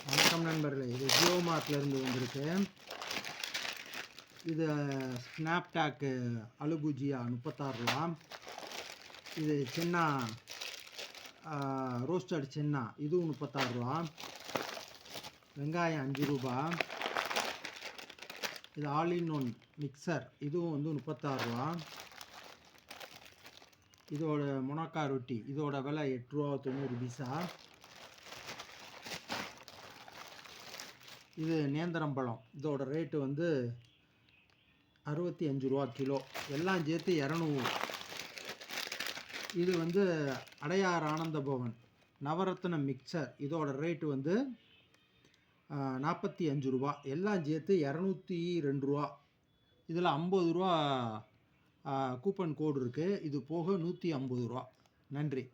வணக்கம் நண்பர்களே, இது ஜியோ மார்ட்லேருந்து வந்திருக்கு. இது ஸ்னாப்டாக்கு அலுபுஜியா 36 ரூபா. இது சின்ன ரோஸ்டட் சின்ன இதுவும் 36 ரூபா. வெங்காயம் 5 ரூபா. இது ஆல் இன் ஒன் மிக்சர், இதுவும் வந்து 36 ரூபா. இதோட மொனக்கா ரொட்டி, இதோட விலை 8 ரூபா 90 பைசா. இது நேந்திரம்பழம், இதோட ரேட்டு வந்து 65 ரூபா கிலோ, எல்லாம் சேர்த்து 200. இது வந்து அடையார் ஆனந்த பவன் நவரத்ன மிக்சர், இதோட ரேட்டு வந்து 45 ரூபா, எல்லாம் சேர்த்து 202 ரூபா. இதில் 50 ரூபா கூப்பன் கோடு இருக்குது, இது போக 150 ரூபா. நன்றி.